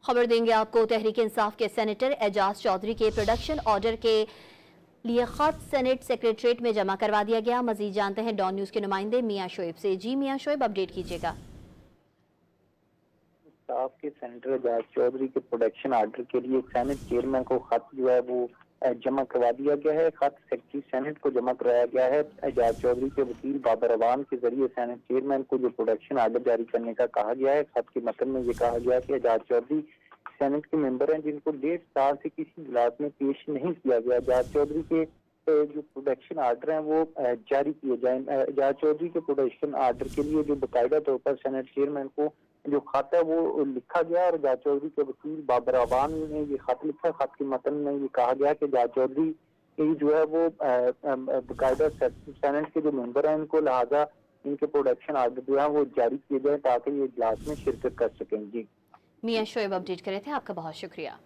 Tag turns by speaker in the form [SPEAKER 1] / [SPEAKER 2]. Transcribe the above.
[SPEAKER 1] खबर देंगे आपको। तहरीक इंसाफ के सेनेटर एजाज चौधरी के प्रोडक्शन ऑर्डर के लिए खत सेनेट सेक्रेटरीट में जमा करवा दिया गया। मजीद जानते हैं डॉन न्यूज के नुमाइंदे मियां शोएब से। जी मियां शोएब, अपडेट कीजिएगा।
[SPEAKER 2] इंसाफ के सेनेटर एजाज चौधरी के प्रोडक्शन ऑर्डर के लिए सेनेट चेयरमैन को खत जो है वो जमा करवा दिया गया है। खत सेक्रेटरी सेनेट को जमा कराया गया है। एजाज चौधरी के वकील बाबर अवान के जरिए सेनेट चेयरमैन को जो प्रोडक्शन ऑर्डर जारी करने का कहा गया है। खत के मतन में ये कहा गया कि एजाज चौधरी सेनेट के मेंबर हैं जिनको 1.5 साल से किसी इजलास में पेश नहीं किया गया। एजाज चौधरी के जो प्रोडक्शन ऑर्डर हैं वो जारी किए जाए। एजाज चौधरी के प्रोडक्शन ऑर्डर के लिए जो बाकायदा तौर पर सेनेट चेयरमैन को जो खत है वो लिखा गया और एजाज चौधरी के वकील बाबर अवान ने ये खत लिखा। खत के मतन में ये कहा गया कि एजाज चौधरी जो है वो बाकायदा सेनेट के जो मेंबर हैं इनको लिहाजा इनके प्रोडक्शन ऑर्डर जो है वो जारी किए जाए ताकि ये इजलास में शिरकत कर सकें। जी
[SPEAKER 1] मियां शोएब अपडेट करे थे, आपका बहुत शुक्रिया।